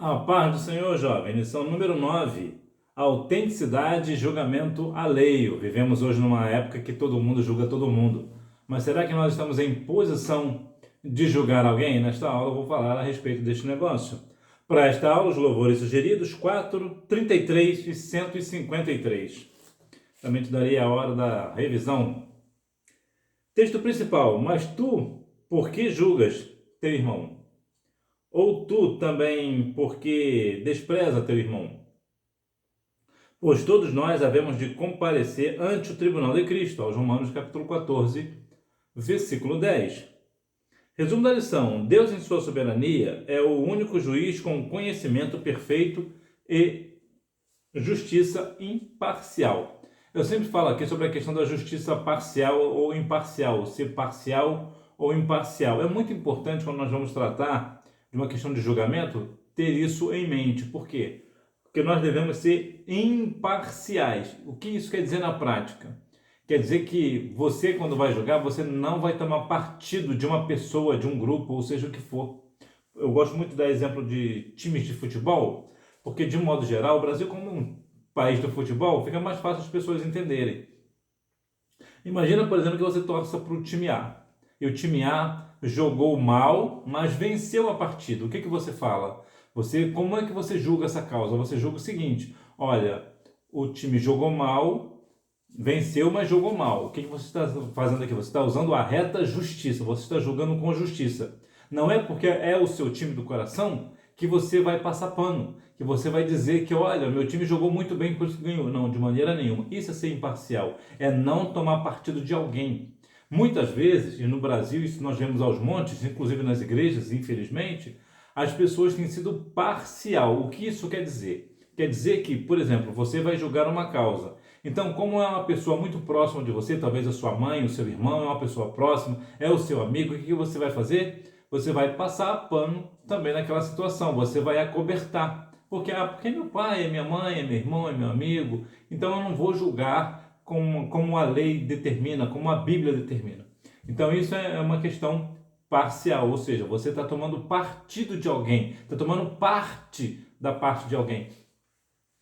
A paz do Senhor, jovem. Lição número 9. Autenticidade e julgamento alheio. Vivemos hoje numa época que todo mundo julga todo mundo. Mas será que nós estamos em posição de julgar alguém? Nesta aula eu vou falar a respeito deste negócio. Para esta aula, os louvores sugeridos 4, 33 e 153. Também te darei a hora da revisão. Texto principal. Mas tu, por que julgas teu irmão? Ou tu também, porque despreza teu irmão? Pois todos nós havemos de comparecer ante o tribunal de Cristo, aos Romanos capítulo 14, versículo 10. Resumo da lição: Deus em sua soberania é o único juiz com conhecimento perfeito e justiça imparcial. Eu sempre falo aqui sobre a questão da justiça parcial ou imparcial, ser parcial ou imparcial. É muito importante quando nós vamos tratar de uma questão de julgamento, ter isso em mente. Por quê? Porque nós devemos ser imparciais. O que isso quer dizer na prática? Quer dizer que você, quando vai julgar, você não vai tomar partido de uma pessoa, de um grupo, ou seja o que for. Eu gosto muito de dar exemplo de times de futebol, porque, de modo geral, o Brasil, como um país do futebol, fica mais fácil as pessoas entenderem. Imagina, por exemplo, que você torça para o time A. E o time A jogou mal, mas venceu a partida. O que você fala? Como é que você julga essa causa? Você julga o seguinte: olha, o time jogou mal, venceu, mas jogou mal. O que você está fazendo aqui? Você está usando a reta justiça. Você está julgando com justiça. Não é porque é o seu time do coração que você vai passar pano, que você vai dizer que, olha, meu time jogou muito bem, por isso que ganhou. Não, de maneira nenhuma. Isso é ser imparcial, é não tomar partido de alguém. Muitas vezes, e no Brasil isso nós vemos aos montes, inclusive nas igrejas, infelizmente, as pessoas têm sido parcial. O que isso quer dizer? Quer dizer que, por exemplo, você vai julgar uma causa. Então, como é uma pessoa muito próxima de você, talvez a sua mãe, o seu irmão, é uma pessoa próxima, é o seu amigo, o que você vai fazer? Você vai passar pano também naquela situação, você vai acobertar. Porque é meu pai, é minha mãe, é meu irmão, é meu amigo, então eu não vou julgar como a lei determina, como a Bíblia determina. Então isso é uma questão parcial, ou seja, você está tomando partido de alguém, está tomando parte da parte de alguém.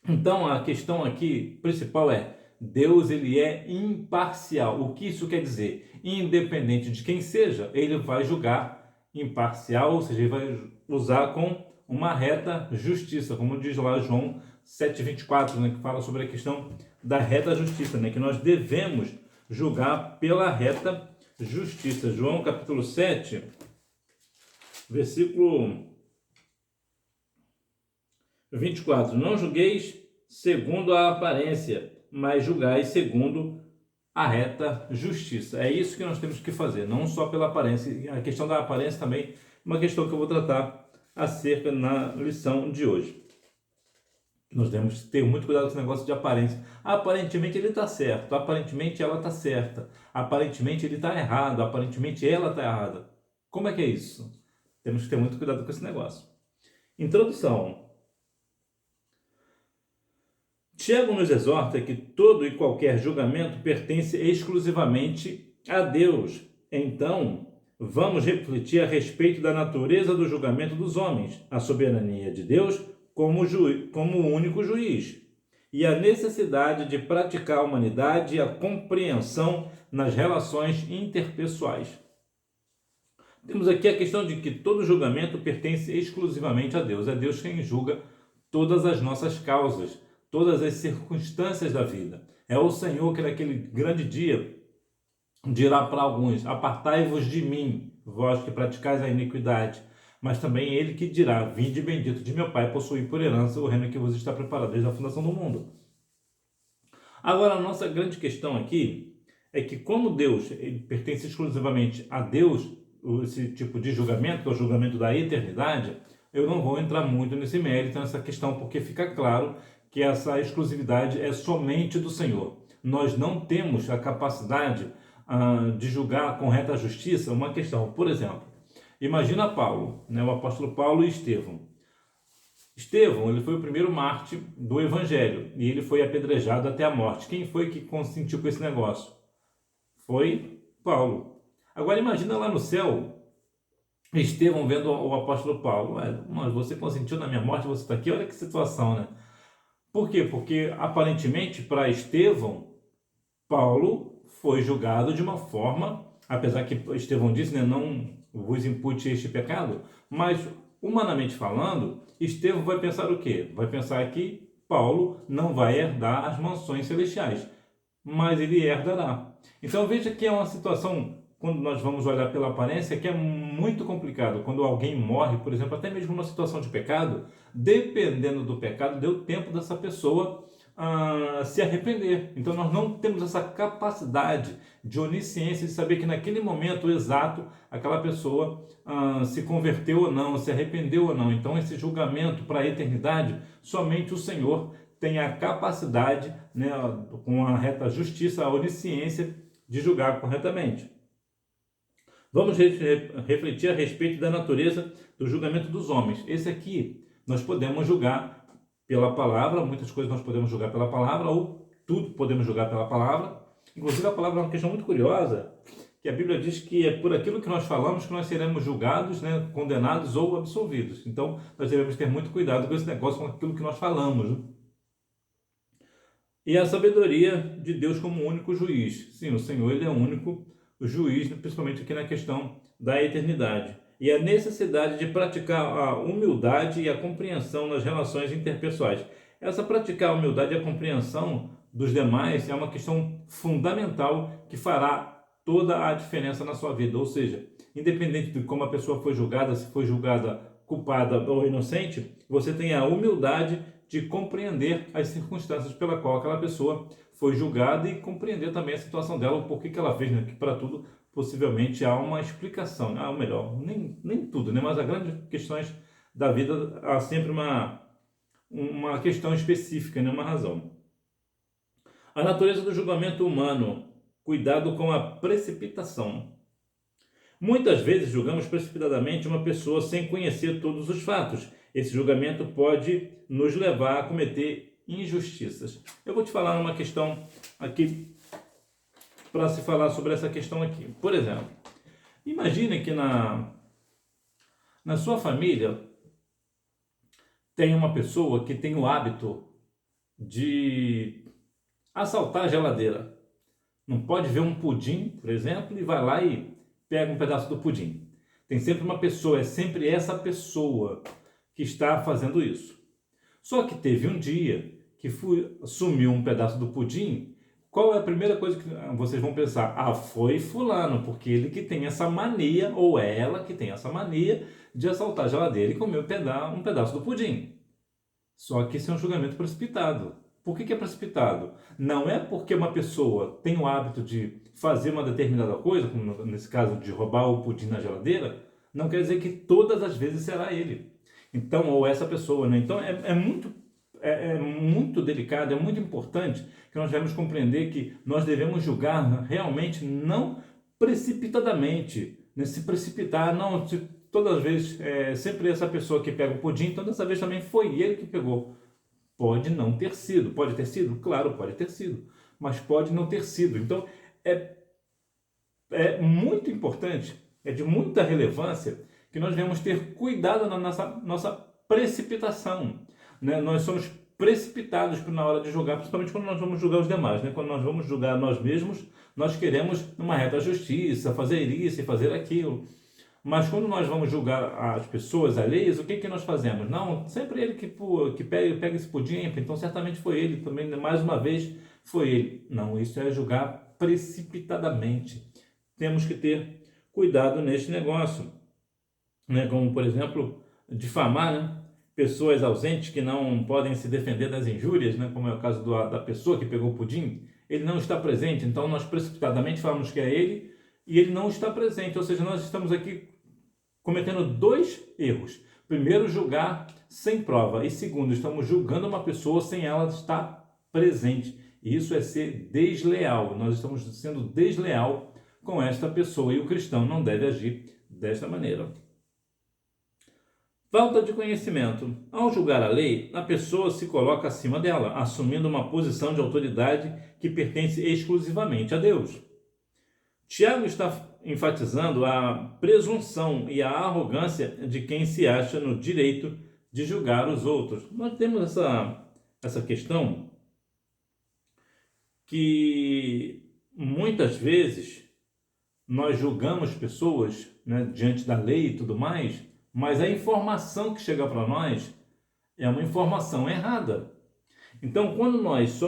Então a questão aqui principal é: Deus ele é imparcial. O que isso quer dizer? Independente de quem seja, ele vai julgar imparcial, ou seja, ele vai usar com uma reta justiça, como diz lá João 7,24, né, que fala sobre a questão da reta justiça, né, que nós devemos julgar pela reta justiça. João capítulo 7, versículo 24. Não julgueis segundo a aparência, mas julgai segundo a reta justiça. É isso que nós temos que fazer, não só pela aparência. A questão da aparência também é uma questão que eu vou tratar acerca na lição de hoje. Nós temos que ter muito cuidado com esse negócio de aparência. Aparentemente ele está certo, aparentemente ela está certa, aparentemente ele está errado, aparentemente ela está errada. Como é que é isso? Temos que ter muito cuidado com esse negócio. Introdução. Tiago nos exorta que todo e qualquer julgamento pertence exclusivamente a Deus. Então, vamos refletir a respeito da natureza do julgamento dos homens, a soberania de Deus como o único juiz, e a necessidade de praticar a humanidade e a compreensão nas relações interpessoais. Temos aqui a questão de que todo julgamento pertence exclusivamente a Deus. É Deus quem julga todas as nossas causas, todas as circunstâncias da vida. É o Senhor que naquele grande dia dirá para alguns: apartai-vos de mim, vós que praticais a iniquidade. Mas também ele que dirá: vinde bendito de meu Pai, possuí por herança o reino que vos está preparado desde a fundação do mundo. Agora, a nossa grande questão aqui é que, como Deus ele pertence exclusivamente a Deus, esse tipo de julgamento, que é o julgamento da eternidade, eu não vou entrar muito nesse mérito, nessa questão, porque fica claro que essa exclusividade é somente do Senhor. Nós não temos a capacidade de julgar com reta justiça uma questão. Por exemplo, imagina Paulo, né, o apóstolo Paulo e Estevão. Estevão, ele foi o primeiro mártir do Evangelho e ele foi apedrejado até a morte. Quem foi que consentiu com esse negócio? Foi Paulo. Agora imagina lá no céu Estevão vendo o apóstolo Paulo: ué, mas você consentiu na minha morte, você está aqui, olha que situação, né? Por quê? Porque aparentemente para Estevão, Paulo foi julgado de uma forma, apesar que Estevão disse, né, não vos impute este pecado, mas humanamente falando, Estevão vai pensar o quê? Vai pensar que Paulo não vai herdar as mansões celestiais, mas ele herdará. Então veja que é uma situação, quando nós vamos olhar pela aparência, que é muito complicado. Quando alguém morre, por exemplo, até mesmo numa situação de pecado, dependendo do pecado, deu tempo dessa pessoa se arrepender. Então nós não temos essa capacidade de onisciência de saber que naquele momento exato aquela pessoa se converteu ou não, se arrependeu ou não. Então esse julgamento para a eternidade, somente o Senhor tem a capacidade, né, com a reta justiça, a onisciência de julgar corretamente. Vamos refletir a respeito da natureza do julgamento dos homens. Esse aqui nós podemos julgar pela palavra, muitas coisas nós podemos julgar pela palavra, ou tudo podemos julgar pela palavra. Inclusive a palavra é uma questão muito curiosa, que a Bíblia diz que é por aquilo que nós falamos que nós seremos julgados, né, condenados ou absolvidos. Então nós devemos ter muito cuidado com esse negócio, com aquilo que nós falamos, né? E a sabedoria de Deus como único juiz. Sim, o Senhor, ele é o único juiz, principalmente aqui na questão da eternidade. E a necessidade de praticar a humildade e a compreensão nas relações interpessoais. Essa praticar a humildade e a compreensão dos demais é uma questão fundamental que fará toda a diferença na sua vida. Ou seja, independente de como a pessoa foi julgada, se foi julgada culpada ou inocente, você tem a humildade de compreender as circunstâncias pela qual aquela pessoa foi julgada e compreender também a situação dela, o porquê que ela fez, né? Que para tudo possivelmente há uma explicação, né? Ou melhor, nem tudo, né? Mas as grandes questões da vida há sempre uma questão específica, né? Uma razão. A natureza do julgamento humano, cuidado com a precipitação. Muitas vezes julgamos precipitadamente uma pessoa sem conhecer todos os fatos. Esse julgamento pode nos levar a cometer injustiças. Eu vou te falar uma questão aqui, para se falar sobre essa questão aqui. Por exemplo, imagine que na sua família tem uma pessoa que tem o hábito de assaltar a geladeira. Não pode ver um pudim, por exemplo, e vai lá e pega um pedaço do pudim. Tem sempre uma pessoa, é sempre essa pessoa que está fazendo isso. Só que teve um dia que sumiu um pedaço do pudim. Qual é a primeira coisa que vocês vão pensar? Ah, foi fulano, porque ele que tem essa mania, ou é ela que tem essa mania de assaltar a geladeira e comer um pedaço do pudim. Só que isso é um julgamento precipitado. Por que é precipitado? Não é porque uma pessoa tem o hábito de fazer uma determinada coisa, como nesse caso de roubar o pudim na geladeira, não quer dizer que todas as vezes será ele. Então, ou essa pessoa, né? Então, é muito delicado, é muito importante que nós devemos compreender que nós devemos julgar realmente não precipitadamente, né? Se precipitar, não, se todas as vezes sempre essa pessoa que pega o pudim, então dessa vez também foi ele que pegou. Pode não ter sido. Pode ter sido? Claro, pode ter sido. Mas pode não ter sido. Então, é muito importante, é de muita relevância que nós devemos ter cuidado na nossa precipitação, né? Nós somos precipitados na hora de julgar, principalmente quando nós vamos julgar os demais, né? Quando nós vamos julgar nós mesmos, nós queremos uma reta justiça, fazer isso e fazer aquilo. Mas quando nós vamos julgar as pessoas alheias, o que nós fazemos? Não, sempre ele que pega esse pudim, então certamente foi ele também, mais uma vez foi ele. Não, isso é julgar precipitadamente. Temos que ter cuidado neste negócio, né? Como, por exemplo, difamar, né? Pessoas ausentes que não podem se defender das injúrias, né? Como é o caso da pessoa que pegou o pudim. Ele não está presente, então nós precipitadamente falamos que é ele e ele não está presente. Ou seja, nós estamos aqui cometendo dois erros. Primeiro, julgar sem prova. E segundo, estamos julgando uma pessoa sem ela estar presente. E isso é ser desleal. Nós estamos sendo desleal com esta pessoa. E o cristão não deve agir desta maneira. Falta de conhecimento. Ao julgar a lei, a pessoa se coloca acima dela, assumindo uma posição de autoridade que pertence exclusivamente a Deus. Tiago está enfatizando a presunção e a arrogância de quem se acha no direito de julgar os outros. Nós temos essa questão que muitas vezes nós julgamos pessoas, né, diante da lei e tudo mais, mas a informação que chega para nós é uma informação errada. Então, quando nós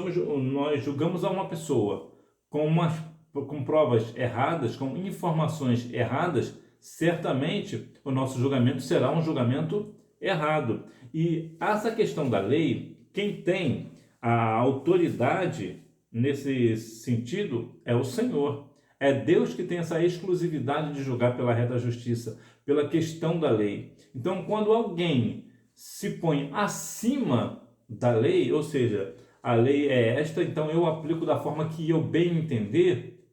julgamos a uma pessoa com provas erradas, com informações erradas, certamente o nosso julgamento será um julgamento errado. E essa questão da lei, quem tem a autoridade nesse sentido é o Senhor. É Deus que tem essa exclusividade de julgar pela reta justiça, pela questão da lei. Então, quando alguém se põe acima da lei, ou seja, a lei é esta, então eu aplico da forma que eu bem entender,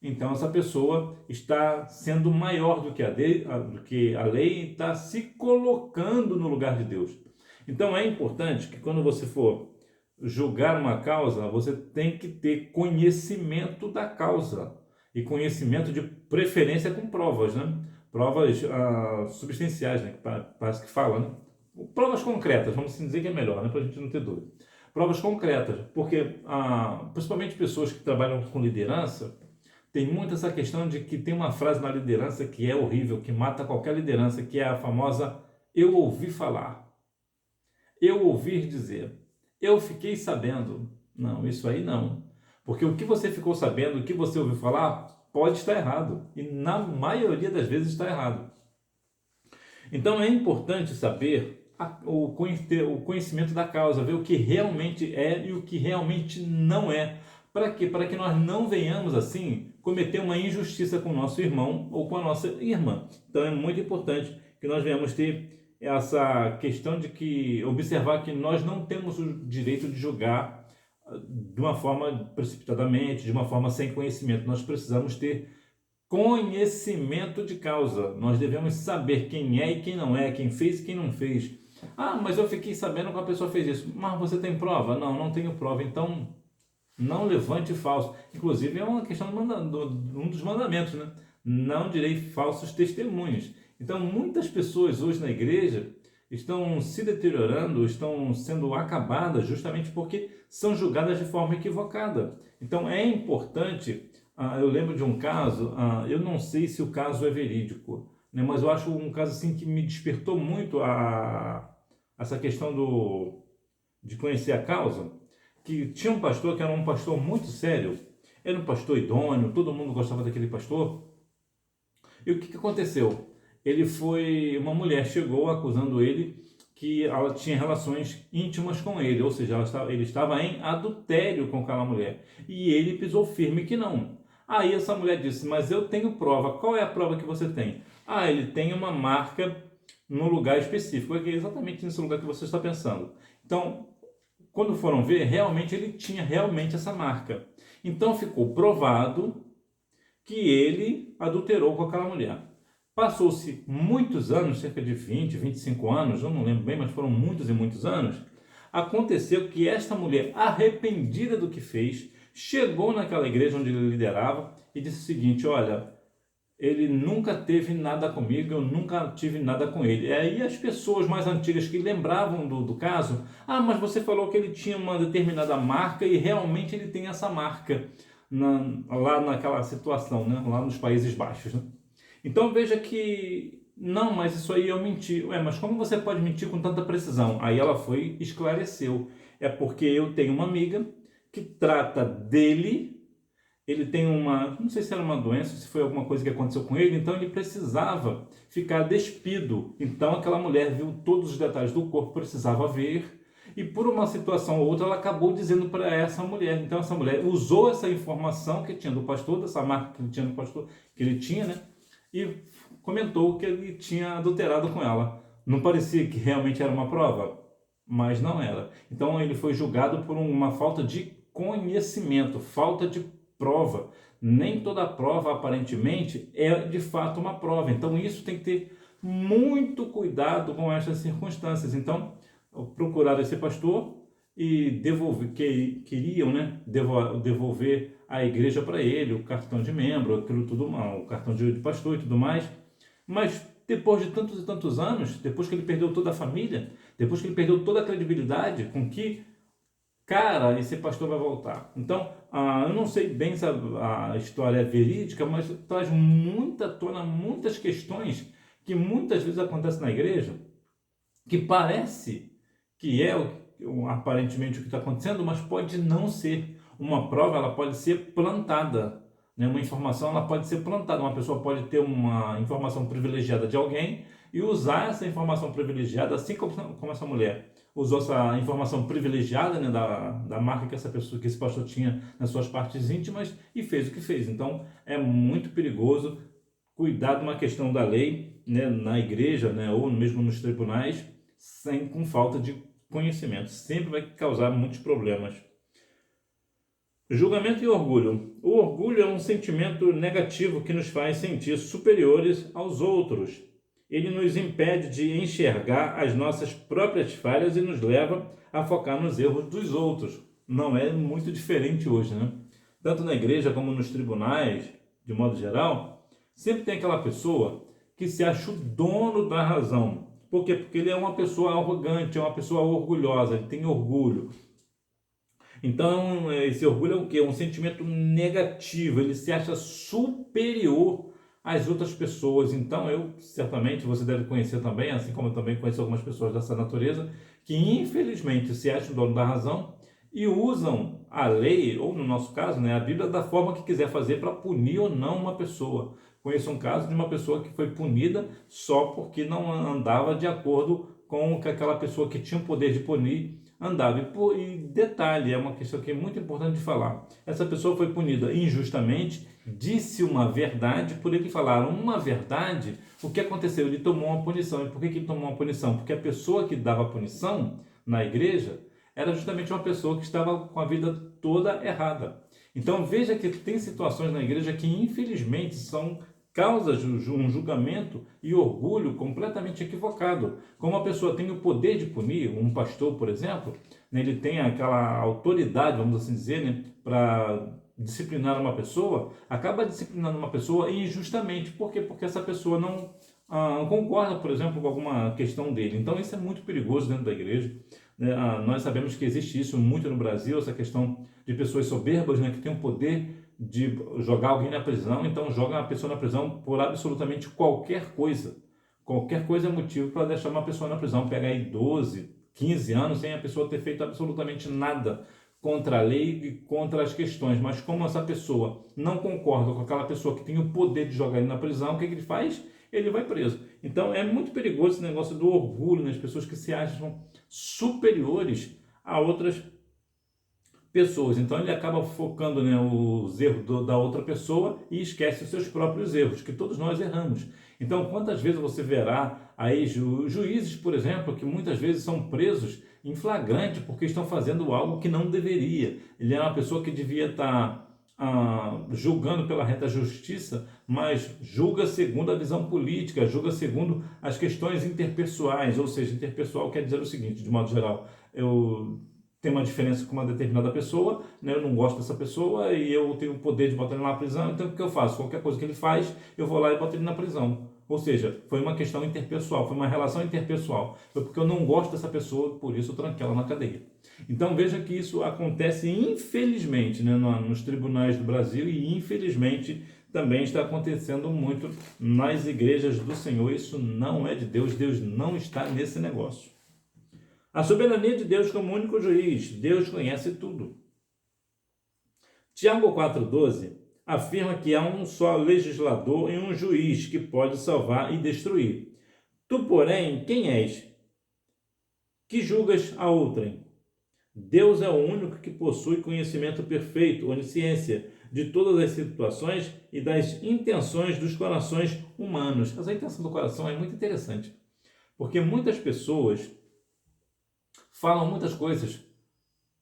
então essa pessoa está sendo maior do que a lei e está se colocando no lugar de Deus. Então é importante que quando você for julgar uma causa, você tem que ter conhecimento da causa e conhecimento de preferência com provas, né? Provas substanciais, né? Que parece que fala, né? Provas concretas, vamos dizer que é melhor, né? Para a gente não ter dúvida. Provas concretas, porque principalmente pessoas que trabalham com liderança, tem muito essa questão de que tem uma frase na liderança que é horrível, que mata qualquer liderança, que é a famosa "eu ouvi falar", "eu ouvir dizer", "eu fiquei sabendo". Não, isso aí não. Porque o que você ficou sabendo, o que você ouviu falar, pode estar errado. E na maioria das vezes está errado. Então é importante saber o conhecimento da causa, ver o que realmente é e o que realmente não é. Para quê? Para que nós não venhamos assim cometer uma injustiça com o nosso irmão ou com a nossa irmã. Então é muito importante que nós venhamos ter essa questão de observar que nós não temos o direito de julgar de uma forma precipitadamente, de uma forma sem conhecimento. Nós precisamos ter conhecimento de causa. Nós devemos saber quem é e quem não é, quem fez e quem não fez. Mas eu fiquei sabendo que a pessoa fez isso. Mas você tem prova? Não, não tenho prova. Então, não levante falso. Inclusive, é uma questão um dos mandamentos, né? Não direi falsos testemunhos. Então, muitas pessoas hoje na igreja estão se deteriorando, estão sendo acabadas justamente porque são julgadas de forma equivocada. Então, é importante. Eu lembro de um caso, eu não sei se o caso é verídico, né, mas eu acho um caso assim que me despertou muito essa questão de conhecer a causa, que tinha um pastor que era um pastor muito sério, era um pastor idôneo, todo mundo gostava daquele pastor. E o que aconteceu? Uma mulher chegou acusando ele que ela tinha relações íntimas com ele, ou seja, ele estava em adultério com aquela mulher. E ele pisou firme que não. Aí essa mulher disse, mas eu tenho prova. Qual é a prova que você tem? Ele tem uma marca no lugar específico, é exatamente nesse lugar que você está pensando. Então, quando foram ver, realmente ele tinha essa marca. Então ficou provado que ele adulterou com aquela mulher. Passou-se muitos anos, cerca de 20, 25 anos, eu não lembro bem, mas foram muitos e muitos anos. Aconteceu que esta mulher, arrependida do que fez, chegou naquela igreja onde ele liderava e disse o seguinte, olha, ele nunca teve nada comigo, eu nunca tive nada com ele. E aí as pessoas mais antigas que lembravam do caso, mas você falou que ele tinha uma determinada marca e realmente ele tem essa marca lá naquela situação, né? Lá nos Países Baixos. Né? Então veja que, não, mas isso aí eu menti. Mas como você pode mentir com tanta precisão? Aí ela foi e esclareceu. É porque eu tenho uma amiga que trata dele, ele tem não sei se era uma doença, se foi alguma coisa que aconteceu com ele, então ele precisava ficar despido. Então aquela mulher viu todos os detalhes do corpo, precisava ver, e por uma situação ou outra ela acabou dizendo para essa mulher. Então essa mulher usou essa informação que tinha do pastor, dessa marca que ele tinha do pastor, que ele tinha, né? E comentou que ele tinha adulterado com ela. Não parecia que realmente era uma prova, mas não era. Então ele foi julgado por uma falta de conhecimento, falta de prova. Nem toda prova, aparentemente, é de fato uma prova. Então isso tem que ter muito cuidado com essas circunstâncias. Então, procurar esse pastor e queriam, né, devolver a igreja para ele, o cartão de membro, aquilo tudo, o cartão de pastor e tudo mais. Mas depois de tantos e tantos anos, depois que ele perdeu toda a família, depois que ele perdeu toda a credibilidade, com que cara esse pastor vai voltar? Então, eu não sei bem se a história é verídica, mas traz muita à tona muitas questões que muitas vezes acontecem na igreja, que parece que é aparentemente o que está acontecendo, mas pode não ser. Uma prova, ela pode ser plantada, né? Uma informação, ela pode ser plantada. Uma pessoa pode ter uma informação privilegiada de alguém e usar essa informação privilegiada, assim como essa mulher usou essa informação privilegiada, né, da marca que que esse pastor tinha nas suas partes íntimas e fez o que fez. Então, é muito perigoso cuidar de uma questão da lei, né, na igreja, né, ou mesmo nos tribunais, com falta de conhecimento. Sempre vai causar muitos problemas. Julgamento e orgulho. O orgulho é um sentimento negativo que nos faz sentir superiores aos outros. Ele nos impede de enxergar as nossas próprias falhas e nos leva a focar nos erros dos outros. Não é muito diferente hoje, né? Tanto na igreja como nos tribunais, de modo geral, sempre tem aquela pessoa que se acha o dono da razão. Por quê? Porque ele é uma pessoa arrogante, é uma pessoa orgulhosa, ele tem orgulho. Então, esse orgulho é o quê? Um sentimento negativo, ele se acha superior às outras pessoas. Então, certamente, você deve conhecer também, assim como eu também conheço algumas pessoas dessa natureza, que infelizmente se acham dono da razão e usam a lei, ou no nosso caso, né, a Bíblia, da forma que quiser fazer para punir ou não uma pessoa. Conheço um caso de uma pessoa que foi punida só porque não andava de acordo com o que aquela pessoa que tinha o poder de punir andava. E detalhe, é uma questão que é muito importante de falar. Essa pessoa foi punida injustamente, disse uma verdade, por ele falar uma verdade, o que aconteceu? Ele tomou uma punição. E por que ele tomou uma punição? Porque a pessoa que dava a punição na igreja era justamente uma pessoa que estava com a vida toda errada. Então veja que tem situações na igreja que infelizmente são causas de um julgamento e orgulho completamente equivocado. Como a pessoa tem o poder de punir, um pastor, por exemplo, né, ele tem aquela autoridade, vamos assim dizer, né, para disciplinar uma pessoa, acaba disciplinando uma pessoa injustamente. Por quê? Porque essa pessoa não concorda, por exemplo, com alguma questão dele. Então isso é muito perigoso dentro da igreja. Né? Nós sabemos que existe isso muito no Brasil, essa questão de pessoas soberbas, né, que têm o poder de jogar alguém na prisão, então joga a pessoa na prisão por absolutamente qualquer coisa. Qualquer coisa é motivo para deixar uma pessoa na prisão. Pega aí 12, 15 anos sem a pessoa ter feito absolutamente nada contra a lei e contra as questões. Mas como essa pessoa não concorda com aquela pessoa que tem o poder de jogar ele na prisão, o que ele faz? Ele vai preso. Então é muito perigoso esse negócio do orgulho, nas pessoas que se acham superiores a outras pessoas. Então ele acaba focando, né, os erros da outra pessoa e esquece os seus próprios erros, que todos nós erramos. Então quantas vezes você verá aí juízes, por exemplo, que muitas vezes são presos em flagrante porque estão fazendo algo que não deveria. Ele é uma pessoa que devia estar julgando pela reta justiça, mas julga segundo a visão política, julga segundo as questões interpessoais, ou seja, interpessoal quer dizer o seguinte, de modo geral, eu tenho uma diferença com uma determinada pessoa, né? Eu não gosto dessa pessoa e eu tenho o poder de botar ele na prisão, então o que eu faço? Qualquer coisa que ele faz, eu vou lá e boto ele na prisão. Ou seja, foi uma questão interpessoal, foi uma relação interpessoal. Foi porque eu não gosto dessa pessoa, por isso eu tranquei ela na cadeia. Então veja que isso acontece infelizmente, né, nos tribunais do Brasil e infelizmente também está acontecendo muito nas igrejas do Senhor. Isso não é de Deus, Deus não está nesse negócio. A soberania de Deus como único juiz, Deus conhece tudo. Tiago 4,12 afirma que há um só legislador e um juiz que pode salvar e destruir. Tu, porém, quem és? Que julgas a outrem? Deus é o único que possui conhecimento perfeito, onisciência de todas as situações e das intenções dos corações humanos. Essa intenção do coração é muito interessante, porque muitas pessoas falam muitas coisas,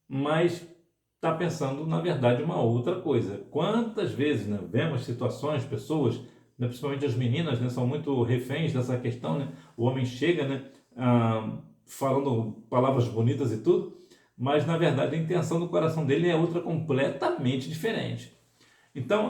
mas está pensando, na verdade, uma outra coisa. Quantas vezes, né, vemos situações, pessoas, né, principalmente as meninas, né, são muito reféns dessa questão, né? O homem chega, né, falando palavras bonitas e tudo, mas na verdade a intenção do coração dele é outra completamente diferente. Então,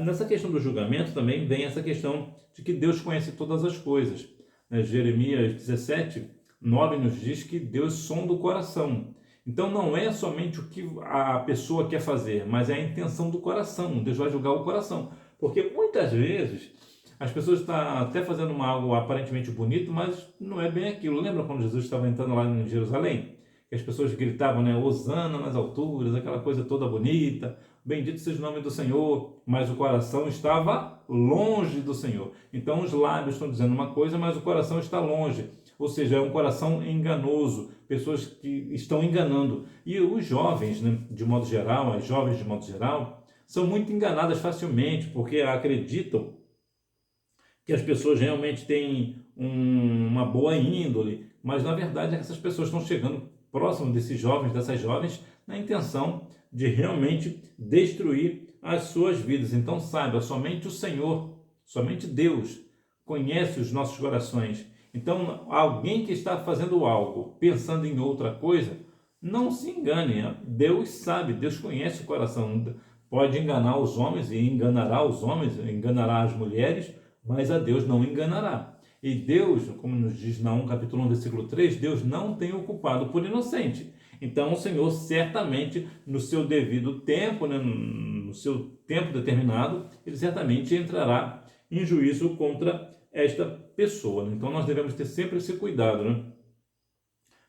nessa questão do julgamento também vem essa questão de que Deus conhece todas as coisas. Jeremias 17:9 nos diz que Deus sonda o coração. Então, não é somente o que a pessoa quer fazer, mas é a intenção do coração. Deus vai julgar o coração. Porque muitas vezes as pessoas estão até fazendo algo aparentemente bonito, mas não é bem aquilo. Lembra quando Jesus estava entrando lá em Jerusalém? Que as pessoas gritavam, né? Hosana nas alturas, aquela coisa toda bonita. Bendito seja o nome do Senhor, mas o coração estava longe do Senhor. Então os lábios estão dizendo uma coisa, mas o coração está longe. Ou seja, é um coração enganoso, pessoas que estão enganando. E os jovens, né, de modo geral, as jovens de modo geral, são muito enganadas facilmente, porque acreditam que as pessoas realmente têm uma boa índole, mas na verdade essas pessoas estão chegando próximo desses jovens, dessas jovens, na intenção de realmente destruir as suas vidas. Então saiba, somente o Senhor, somente Deus conhece os nossos corações. Então alguém que está fazendo algo, pensando em outra coisa, não se engane. Deus sabe, Deus conhece o coração. Pode enganar os homens e enganará os homens, enganará as mulheres, mas a Deus não enganará. E Deus, como nos diz Naum capítulo 1, versículo 3, Deus não tem o culpado por inocente. Então o Senhor certamente, no seu devido tempo, né, no seu tempo determinado, ele certamente entrará em juízo contra esta pessoa. Então nós devemos ter sempre esse cuidado, né,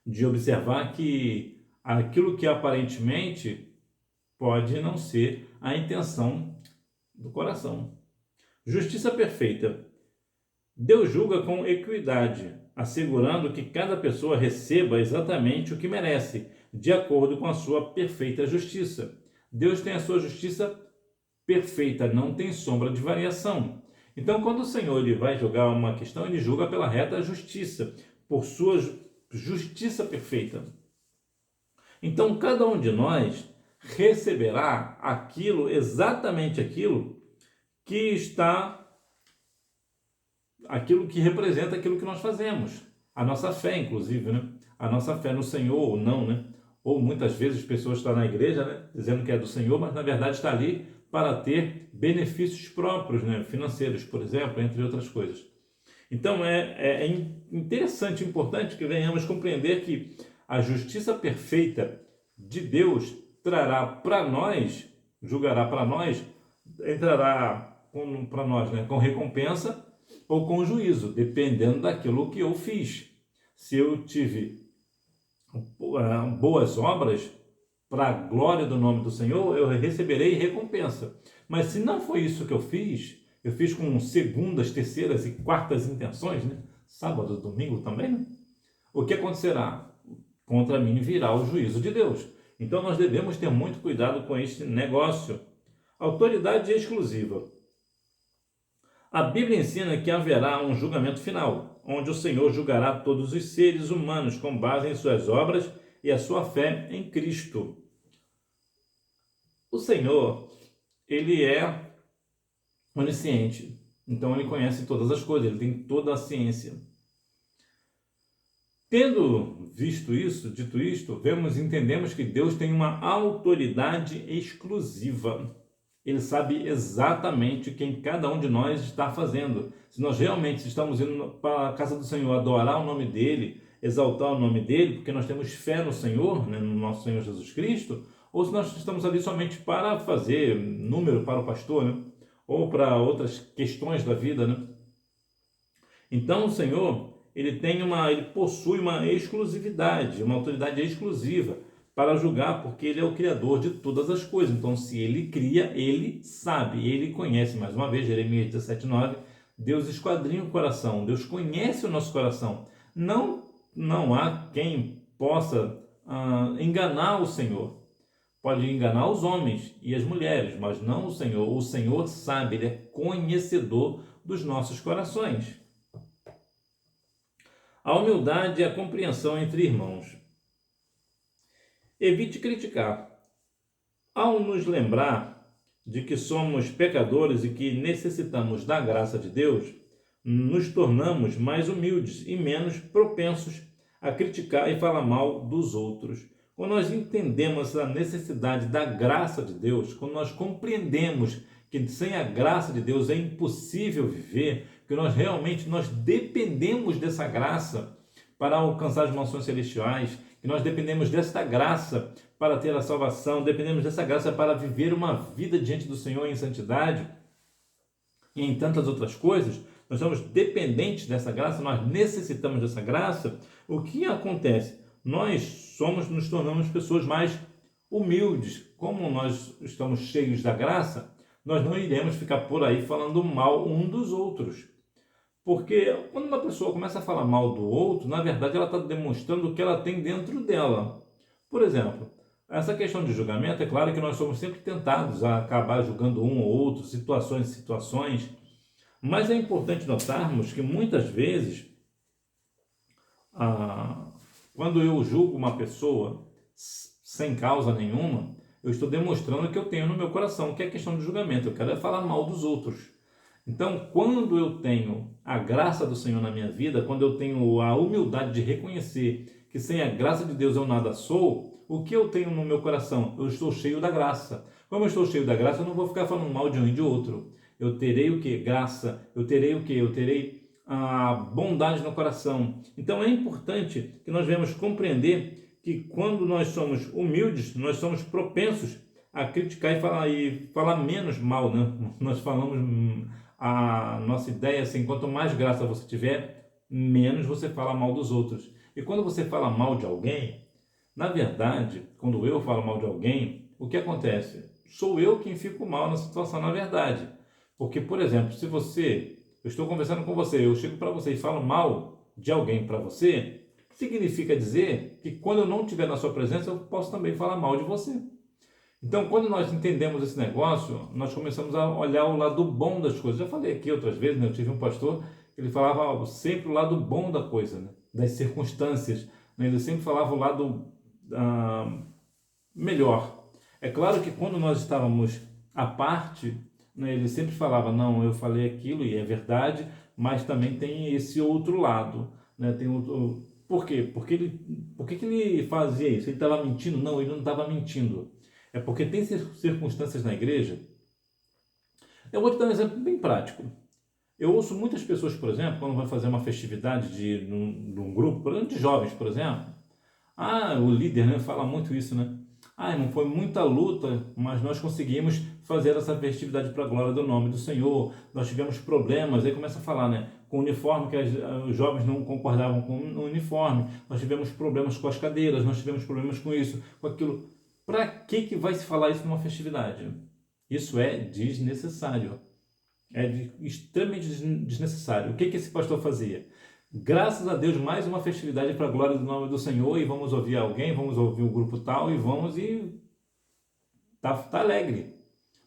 de observar que aquilo que aparentemente pode não ser a intenção do coração. Justiça perfeita. Deus julga com equidade, assegurando que cada pessoa receba exatamente o que merece, de acordo com a sua perfeita justiça. Deus tem a sua justiça perfeita, não tem sombra de variação. Então, quando o Senhor ele vai julgar uma questão, ele julga pela reta justiça, por sua justiça perfeita. Então, cada um de nós receberá aquilo, exatamente aquilo que está, aquilo que representa aquilo que nós fazemos. A nossa fé, inclusive, né? A nossa fé no Senhor ou não, né? Ou muitas vezes pessoas estão na igreja, né, dizendo que é do Senhor, mas na verdade está ali para ter benefícios próprios, né, financeiros, por exemplo, entre outras coisas. Então é interessante, importante que venhamos compreender que a justiça perfeita de Deus trará para nós, julgará para nós, entrará para nós, né, com recompensa ou com juízo, dependendo daquilo que eu fiz. Se eu tive boas obras para a glória do nome do Senhor, eu receberei recompensa. Mas se não foi isso que eu fiz com segundas, terceiras e quartas intenções, né? Sábado, domingo também, né? O que acontecerá? Contra mim virá o juízo de Deus. Então nós devemos ter muito cuidado com este negócio. Autoridade exclusiva. A Bíblia ensina que haverá um julgamento final, onde o Senhor julgará todos os seres humanos com base em suas obras e a sua fé em Cristo. O Senhor, ele é onisciente, então ele conhece todas as coisas, ele tem toda a ciência. Tendo visto isso, dito isto, entendemos que Deus tem uma autoridade exclusiva. Ele sabe exatamente o que cada um de nós está fazendo. Se nós realmente estamos indo para a casa do Senhor adorar o nome dEle, exaltar o nome dEle, porque nós temos fé no Senhor, né, no nosso Senhor Jesus Cristo, ou se nós estamos ali somente para fazer número para o pastor, né, ou para outras questões da vida, né? Então o Senhor, ele possui uma exclusividade, uma autoridade exclusiva para julgar, porque ele é o criador de todas as coisas. Então, se ele cria, ele sabe, ele conhece. Mais uma vez, Jeremias 17:9, Deus esquadrinha o coração, Deus conhece o nosso coração. Não há quem possa enganar o Senhor. Pode enganar os homens e as mulheres, mas não o Senhor. O Senhor sabe, ele é conhecedor dos nossos corações. A humildade e a compreensão entre irmãos. Evite criticar. Ao nos lembrar de que somos pecadores e que necessitamos da graça de Deus, nos tornamos mais humildes e menos propensos a criticar e falar mal dos outros. Quando nós entendemos a necessidade da graça de Deus, quando nós compreendemos que sem a graça de Deus é impossível viver, que nós dependemos dessa graça para alcançar as mansões celestiais, que nós dependemos desta graça para ter a salvação, dependemos dessa graça para viver uma vida diante do Senhor em santidade e em tantas outras coisas. Nós somos dependentes dessa graça, nós necessitamos dessa graça. O que acontece? Nos tornamos pessoas mais humildes. Como nós estamos cheios da graça, nós não iremos ficar por aí falando mal um dos outros. Porque quando uma pessoa começa a falar mal do outro, na verdade ela está demonstrando o que ela tem dentro dela. Por exemplo, essa questão de julgamento, é claro que nós somos sempre tentados a acabar julgando um ou outro, situações, mas é importante notarmos que muitas vezes, quando eu julgo uma pessoa sem causa nenhuma, eu estou demonstrando o que eu tenho no meu coração, que é a questão de julgamento. Eu quero falar mal dos outros. Então, quando eu tenho a graça do Senhor na minha vida, quando eu tenho a humildade de reconhecer que sem a graça de Deus eu nada sou, o que eu tenho no meu coração? Eu estou cheio da graça. Como eu estou cheio da graça, eu não vou ficar falando mal de um e de outro. Eu terei o que? Graça. Eu terei o que? Eu terei a bondade no coração. Então, é importante que nós venhamos compreender que quando nós somos humildes, nós somos propensos a criticar e falar menos mal, né? Nós falamos a nossa ideia assim, quanto mais graça você tiver, menos você fala mal dos outros. E quando você fala mal de alguém, na verdade, quando eu falo mal de alguém, o que acontece? Sou eu quem fico mal na situação, na verdade. Porque, por exemplo, se eu estou conversando com você, eu chego para você e falo mal de alguém para você, significa dizer que quando eu não estiver na sua presença, eu posso também falar mal de você. Então, quando nós entendemos esse negócio, nós começamos a olhar o lado bom das coisas. Já falei aqui outras vezes, né? Eu tive um pastor que ele falava sempre o lado bom da coisa, né? Das circunstâncias, né? Ele sempre falava o lado melhor. É claro que quando nós estávamos à parte, né, ele sempre falava, não, eu falei aquilo e é verdade, mas também tem esse outro lado, né? Por quê? Por que ele fazia isso? Ele estava mentindo? Não, ele não estava mentindo. É porque tem circunstâncias na igreja. Eu vou te dar um exemplo bem prático. Eu ouço muitas pessoas, por exemplo, quando vai fazer uma festividade de um grupo, por exemplo, de jovens, por exemplo. O líder, né, fala muito isso, né? Não foi muita luta, mas nós conseguimos fazer essa festividade para a glória do nome do Senhor. Nós tivemos problemas, aí começa a falar, né? Com o uniforme, que os jovens não concordavam com o uniforme. Nós tivemos problemas com as cadeiras, nós tivemos problemas com isso, com aquilo. Para que vai se falar isso numa festividade? Isso é desnecessário. É extremamente desnecessário. O que esse pastor fazia? Graças a Deus, mais uma festividade para a glória do nome do Senhor, e vamos ouvir alguém, vamos ouvir um grupo tal, tá alegre.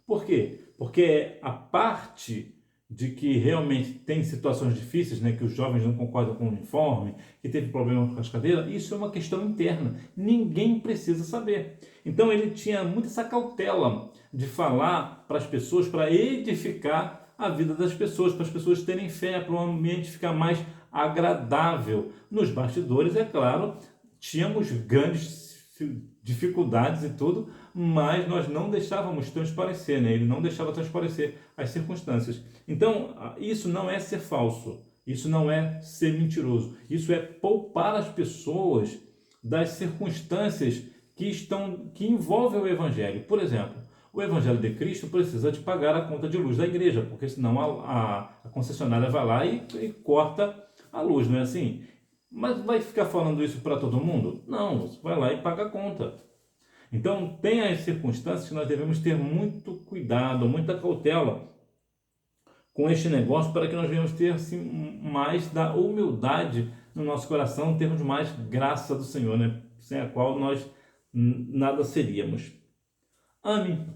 Por quê? Porque a parte de que realmente tem situações difíceis, né, que os jovens não concordam com o uniforme, que teve problema com as cadeiras, isso é uma questão interna. Ninguém precisa saber. Então ele tinha muito essa cautela de falar para as pessoas, para edificar a vida das pessoas, para as pessoas terem fé, para o ambiente ficar mais agradável. Nos bastidores, é claro, tínhamos grandes dificuldades e tudo, mas nós não deixávamos transparecer, né? Ele não deixava transparecer as circunstâncias. Então, isso não é ser falso, isso não é ser mentiroso, isso é poupar as pessoas das circunstâncias que envolvem o Evangelho. Por exemplo, o Evangelho de Cristo precisa de pagar a conta de luz da igreja, porque senão a concessionária vai lá e corta a luz, não é assim? Mas vai ficar falando isso para todo mundo? Não, você vai lá e paga a conta. Então, tem as circunstâncias que nós devemos ter muito cuidado, muita cautela com este negócio, para que nós venhamos ter assim, mais da humildade no nosso coração, termos mais graça do Senhor, né? Sem a qual nós nada seríamos. Ame.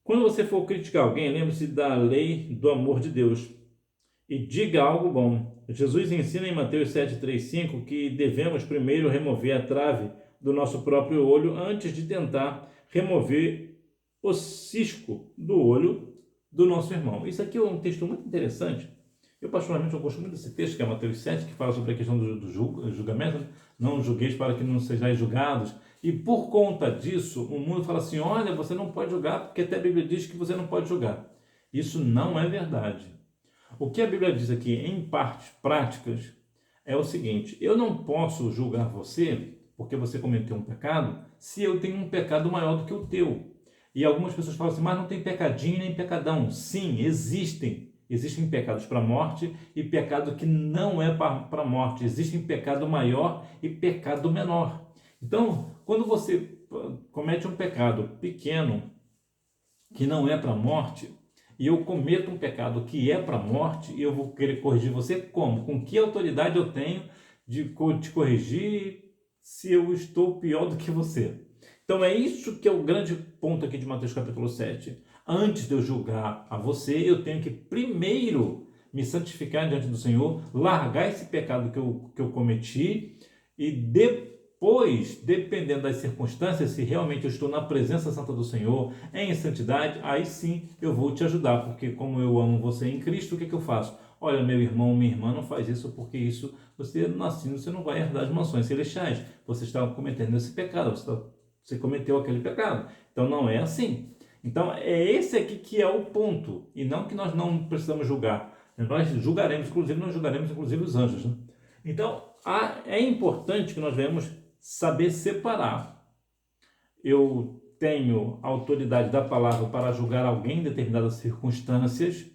Quando você for criticar alguém, lembre-se da lei do amor de Deus e diga algo bom. Jesus ensina em Mateus 7:3-5 que devemos primeiro remover a trave do nosso próprio olho antes de tentar remover o cisco do olho do nosso irmão. Isso aqui é um texto muito interessante. Eu, particularmente, gosto muito desse texto, que é Mateus 7, que fala sobre a questão do julgamento. não julgueis para que não sejais julgados. E por conta disso, o mundo fala assim, olha, você não pode julgar, porque até a Bíblia diz que você não pode julgar. Isso não é verdade. O que a Bíblia diz aqui, em partes práticas, é o seguinte, eu não posso julgar você, porque você cometeu um pecado, se eu tenho um pecado maior do que o teu. E algumas pessoas falam assim, mas não tem pecadinho nem pecadão. Sim, existem. Existem pecados para a morte e pecado que não é para a morte. Existem pecado maior e pecado menor. Então, quando você comete um pecado pequeno, que não é para a morte, e eu cometo um pecado que é para a morte, e eu vou querer corrigir você como? Com que autoridade eu tenho de te corrigir se eu estou pior do que você? Então é isso que é o grande ponto aqui de Mateus capítulo 7. Antes de eu julgar a você, eu tenho que primeiro me santificar diante do Senhor, largar esse pecado que eu cometi e depois, dependendo das circunstâncias, se realmente eu estou na presença santa do Senhor, em santidade, aí sim eu vou te ajudar, porque como eu amo você em Cristo, o que eu faço? Olha, meu irmão, minha irmã, não faz isso, porque isso, você nascendo, você não vai herdar as mansões celestiais. Você está cometendo esse pecado, você cometeu aquele pecado. Então não é assim. Então é esse aqui que é o ponto, e não que nós não precisamos julgar. Nós julgaremos, inclusive, nós julgaremos inclusive os anjos, né? Então é importante que nós venhamos saber separar. Eu tenho a autoridade da palavra para julgar alguém em determinadas circunstâncias,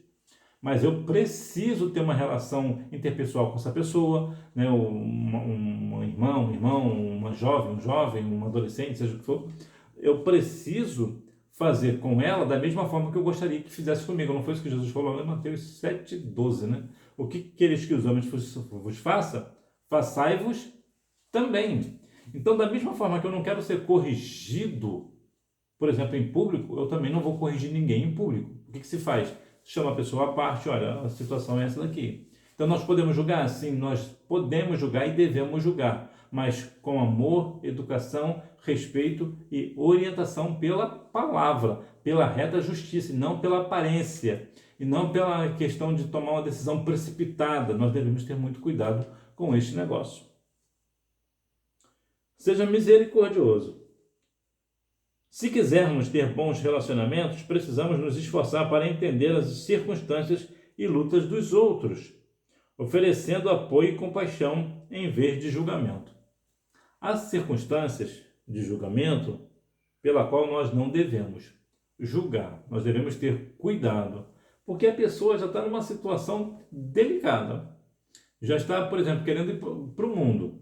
mas eu preciso ter uma relação interpessoal com essa pessoa, né? Um irmão, uma jovem, um jovem, um adolescente, seja o que for. Eu preciso fazer com ela da mesma forma que eu gostaria que fizesse comigo. Não foi isso que Jesus falou em Mateus 7,12, né? O que quereis que os homens vos façam? Façai-vos também. Então, da mesma forma que eu não quero ser corrigido, por exemplo, em público, eu também não vou corrigir ninguém em público. O que se faz? Chama a pessoa à parte, olha, a situação é essa daqui. Então, nós podemos julgar? Sim, nós podemos julgar e devemos julgar, mas com amor, educação, respeito e orientação pela palavra, pela reta justiça, e não pela aparência, e não pela questão de tomar uma decisão precipitada. Nós devemos ter muito cuidado com este negócio. Seja misericordioso. Se quisermos ter bons relacionamentos, precisamos nos esforçar para entender as circunstâncias e lutas dos outros, oferecendo apoio e compaixão em vez de julgamento. Há circunstâncias de julgamento pela qual nós não devemos julgar, nós devemos ter cuidado, porque a pessoa já está numa situação delicada, já está, por exemplo, querendo ir para o mundo,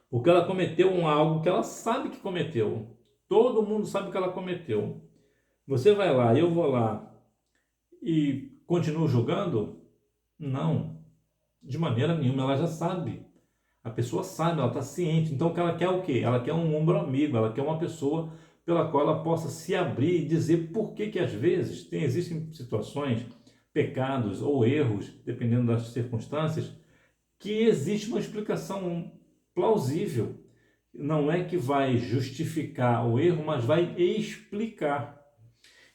porque ela cometeu algo que ela sabe que cometeu. Todo mundo sabe que ela cometeu. Você vai lá, eu vou lá e continuo julgando? Não, de maneira nenhuma, ela já sabe. A pessoa sabe, ela está ciente. Então, o que ela quer é o quê? Ela quer um ombro amigo, ela quer uma pessoa pela qual ela possa se abrir e dizer por que às vezes existem situações, pecados ou erros, dependendo das circunstâncias, que existe uma explicação plausível. Não é que vai justificar o erro, mas vai explicar.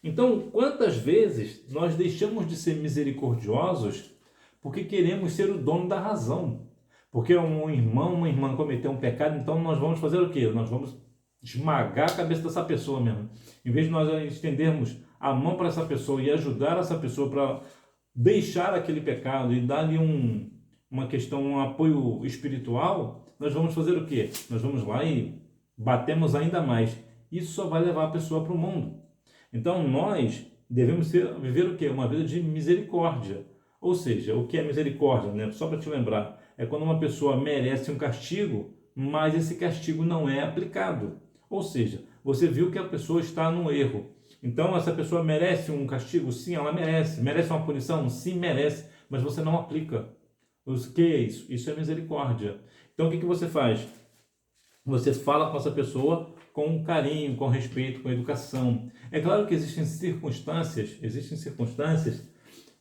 Então, quantas vezes nós deixamos de ser misericordiosos porque queremos ser o dono da razão? Porque um irmão, uma irmã cometeu um pecado, então nós vamos fazer o quê? Nós vamos esmagar a cabeça dessa pessoa mesmo. Em vez de nós estendermos a mão para essa pessoa e ajudar essa pessoa para deixar aquele pecado e dar-lhe uma questão, um apoio espiritual, nós vamos fazer o quê? Nós vamos lá e batemos ainda mais. Isso só vai levar a pessoa para o mundo. Então nós devemos viver o quê? Uma vida de misericórdia. Ou seja, o que é misericórdia, né? Só para te lembrar, é quando uma pessoa merece um castigo, mas esse castigo não é aplicado. Ou seja, você viu que a pessoa está no erro. Então essa pessoa merece um castigo? Sim, ela merece. Merece uma punição? Sim, merece. Mas você não aplica. O que é isso? Isso é misericórdia. Então o que você faz? Você fala com essa pessoa com carinho, com respeito, com educação. É claro que existem circunstâncias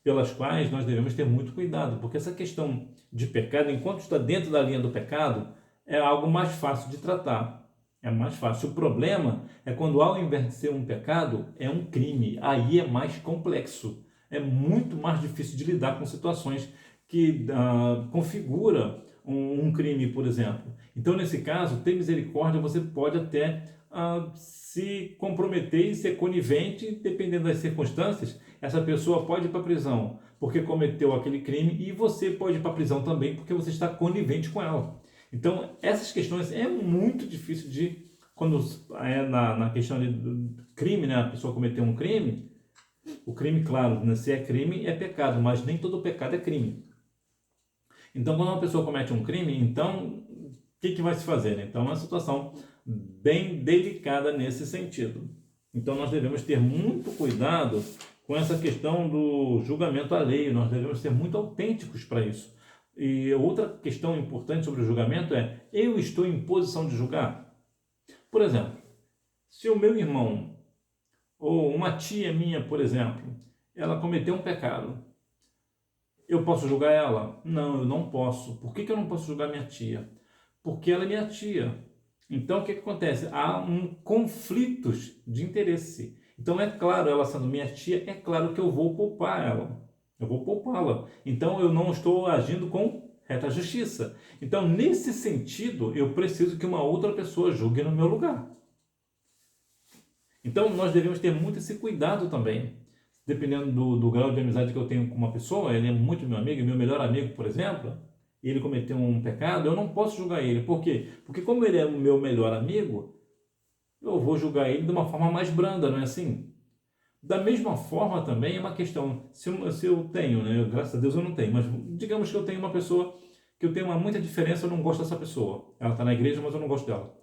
pelas quais nós devemos ter muito cuidado, porque essa questão de pecado, enquanto está dentro da linha do pecado, é algo mais fácil de tratar. É mais fácil. O problema é quando, ao invés de ser um pecado, é um crime. Aí é mais complexo. É muito mais difícil de lidar com situações que configura um crime, por exemplo. Então, nesse caso, ter misericórdia, você pode até se comprometer e ser conivente, dependendo das circunstâncias, essa pessoa pode ir para a prisão porque cometeu aquele crime e você pode ir para a prisão também porque você está conivente com ela. Então, essas questões é muito difícil de, quando é na questão do crime, né, a pessoa cometeu um crime, o crime, claro, né, se é crime, é pecado, mas nem todo pecado é crime. Então, quando uma pessoa comete um crime, então, o que vai se fazer? Né? Então, é uma situação bem delicada nesse sentido. Então, nós devemos ter muito cuidado com essa questão do julgamento alheio, nós devemos ser muito autênticos para isso. E outra questão importante sobre o julgamento é, eu estou em posição de julgar? Por exemplo, se o meu irmão ou uma tia minha, por exemplo, ela cometeu um pecado, eu posso julgar ela? Não, eu não posso. Por que eu não posso julgar minha tia? Porque ela é minha tia. Então, o que acontece? Há conflitos de interesse. Então, é claro, ela sendo minha tia, é claro que eu vou poupar ela. Eu vou poupá-la. Então, eu não estou agindo com reta justiça. Então, nesse sentido, eu preciso que uma outra pessoa julgue no meu lugar. Então, nós devemos ter muito esse cuidado também. Dependendo do grau de amizade que eu tenho com uma pessoa, ele é muito meu amigo, meu melhor amigo, por exemplo, e ele cometeu um pecado, eu não posso julgar ele. Por quê? Porque como ele é o meu melhor amigo, eu vou julgar ele de uma forma mais branda, não é assim? Da mesma forma também é uma questão, se eu tenho, né, graças a Deus eu não tenho, mas digamos que eu tenho uma pessoa que eu tenho muita diferença, eu não gosto dessa pessoa. Ela está na igreja, mas eu não gosto dela.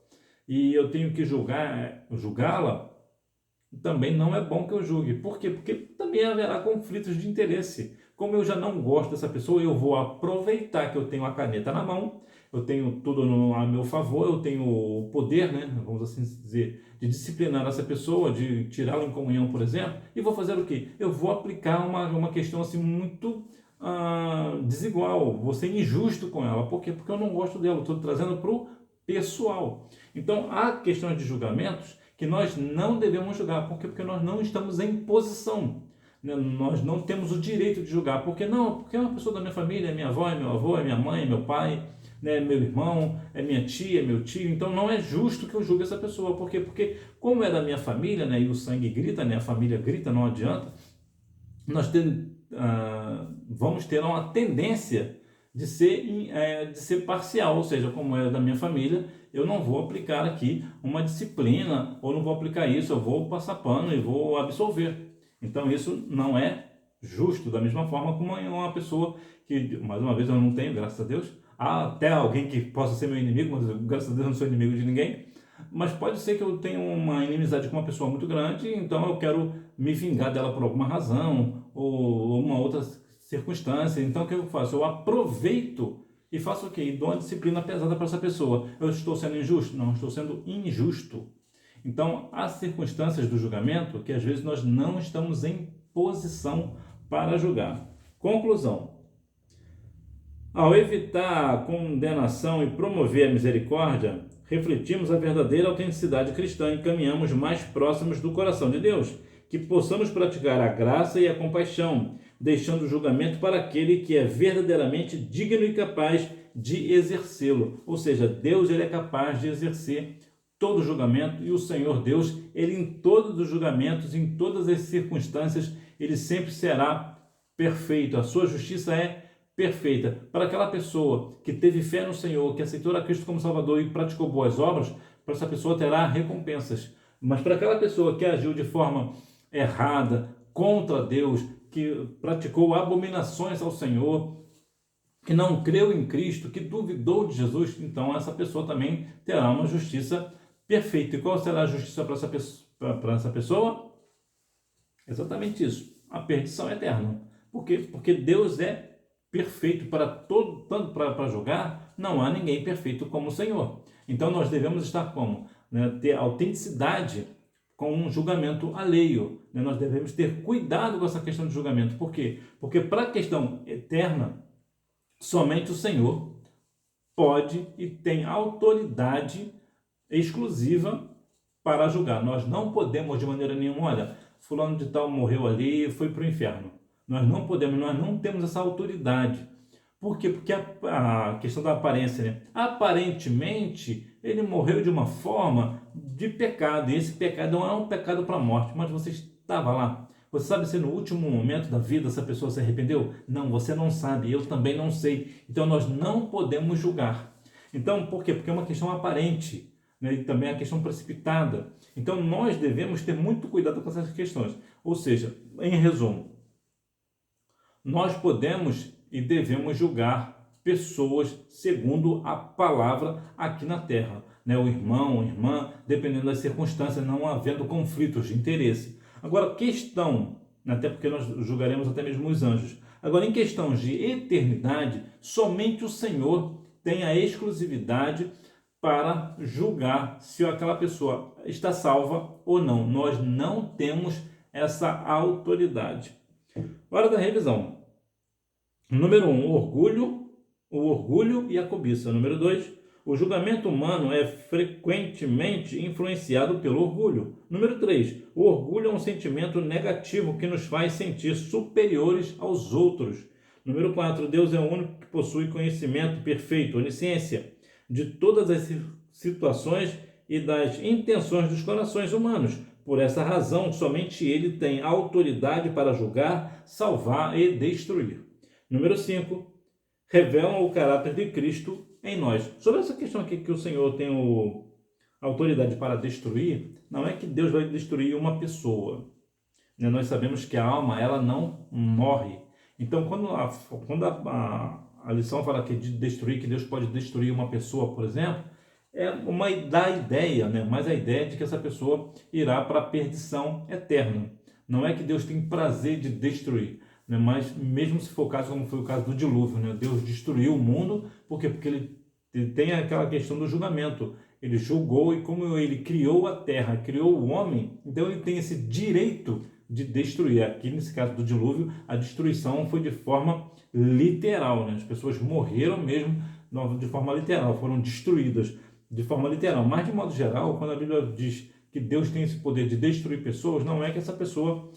E eu tenho que julgá-la, também não é bom que eu julgue. Por quê? Porque também haverá conflitos de interesse. Como eu já não gosto dessa pessoa, eu vou aproveitar que eu tenho a caneta na mão, eu tenho tudo a meu favor, eu tenho o poder, né, vamos assim dizer, de disciplinar essa pessoa, de tirá-la em comunhão, por exemplo, e vou fazer o quê? Eu vou aplicar uma questão assim muito desigual, vou ser injusto com ela. Por quê? Porque eu não gosto dela, estou trazendo para o pessoal. Então, há questões de julgamentos que nós não devemos julgar. Por quê? Porque nós não estamos em posição. Né? Nós não temos o direito de julgar. Por que não? Porque é uma pessoa da minha família, é minha avó, é meu avô, é minha mãe, é meu pai, né? É meu irmão, é minha tia, é meu tio. Então não é justo que eu julgue essa pessoa. Por quê? Porque como é da minha família, né? E o sangue grita, né? A família grita, não adianta. Nós vamos ter uma tendência de ser parcial, ou seja, como é da minha família, eu não vou aplicar aqui uma disciplina, ou não vou aplicar isso, eu vou passar pano e vou absolver. Então isso não é justo, da mesma forma como uma pessoa que, mais uma vez, eu não tenho, graças a Deus, há até alguém que possa ser meu inimigo, mas graças a Deus eu não sou inimigo de ninguém, mas pode ser que eu tenha uma inimizade com uma pessoa muito grande, então eu quero me vingar dela por alguma razão, ou uma outra circunstância. Então o que eu faço? Eu aproveito e faço o quê? E dou uma disciplina pesada para essa pessoa. Eu estou sendo injusto? Não, estou sendo injusto. Então há circunstâncias do julgamento que às vezes nós não estamos em posição para julgar. Conclusão. Ao evitar a condenação e promover a misericórdia, refletimos a verdadeira autenticidade cristã e caminhamos mais próximos do coração de Deus, que possamos praticar a graça e a compaixão, deixando o julgamento para aquele que é verdadeiramente digno e capaz de exercê-lo. Ou seja, Deus ele é capaz de exercer todo o julgamento, e o Senhor Deus, ele em todos os julgamentos, em todas as circunstâncias, ele sempre será perfeito. A sua justiça é perfeita. Para aquela pessoa que teve fé no Senhor, que aceitou a Cristo como Salvador e praticou boas obras, para essa pessoa terá recompensas. Mas para aquela pessoa que agiu de forma errada, contra Deus, que praticou abominações ao Senhor, que não creu em Cristo, que duvidou de Jesus, então essa pessoa também terá uma justiça perfeita. E qual será a justiça para essa pessoa? Exatamente isso, a perdição eterna. Por quê? Porque Deus é perfeito para todo, tanto para julgar, não há ninguém perfeito como o Senhor. Então nós devemos estar como? Né? Ter autenticidade com um julgamento alheio. Né? Nós devemos ter cuidado com essa questão de julgamento. Por quê? Porque para a questão eterna, somente o Senhor pode e tem autoridade exclusiva para julgar. Nós não podemos de maneira nenhuma, olha, fulano de tal morreu ali e foi para o inferno. Nós não podemos, nós não temos essa autoridade. Por quê? Porque a questão da aparência, né? Aparentemente, ele morreu de uma forma de pecado, e esse pecado não é um pecado para a morte, mas você estava lá. Você sabe se no último momento da vida essa pessoa se arrependeu? Não, você não sabe, eu também não sei. Então nós não podemos julgar. Então, por quê? Porque é uma questão aparente, né? E também é uma questão precipitada. Então nós devemos ter muito cuidado com essas questões. Ou seja, em resumo, nós podemos e devemos julgar pessoas segundo a palavra aqui na terra, né? O irmão, a irmã, dependendo das circunstâncias, não havendo conflitos de interesse. Agora, questão, até porque nós julgaremos até mesmo os anjos. Agora, em questão de eternidade, somente o Senhor tem a exclusividade para julgar se aquela pessoa está salva ou não. Nós não temos essa autoridade. Hora da revisão. Número 1, o orgulho e a cobiça. Número 2, o julgamento humano é frequentemente influenciado pelo orgulho. Número 3, o orgulho é um sentimento negativo que nos faz sentir superiores aos outros. Número 4, Deus é o único que possui conhecimento perfeito, onisciência, de todas as situações e das intenções dos corações humanos. Por essa razão, somente Ele tem autoridade para julgar, salvar e destruir. Número 5, revelam o caráter de Cristo em nós. Sobre essa questão aqui que o Senhor tem a autoridade para destruir, não é que Deus vai destruir uma pessoa. Né? Nós sabemos que a alma, ela não morre. Então, quando a lição fala que de destruir, que Deus pode destruir uma pessoa, por exemplo, é uma da ideia, né? Mas a ideia de que essa pessoa irá para a perdição eterna. Não é que Deus tem prazer de destruir. Né? Mas mesmo se for o caso, como foi o caso do dilúvio, né? Deus destruiu o mundo, por quê? Porque ele tem aquela questão do julgamento. Ele julgou e como ele criou a terra, criou o homem, então ele tem esse direito de destruir. Aqui nesse caso do dilúvio, a destruição foi de forma literal, né? As pessoas morreram mesmo de forma literal, foram destruídas de forma literal. Mas de modo geral, quando a Bíblia diz que Deus tem esse poder de destruir pessoas, não é que essa pessoa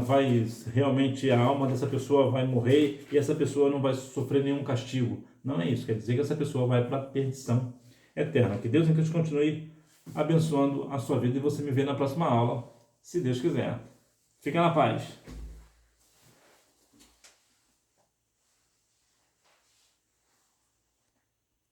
vai realmente, a alma dessa pessoa vai morrer e essa pessoa não vai sofrer nenhum castigo. Não é isso, quer dizer que essa pessoa vai para a perdição eterna. Que Deus então continue abençoando a sua vida e você me vê na próxima aula, se Deus quiser. Fica na paz.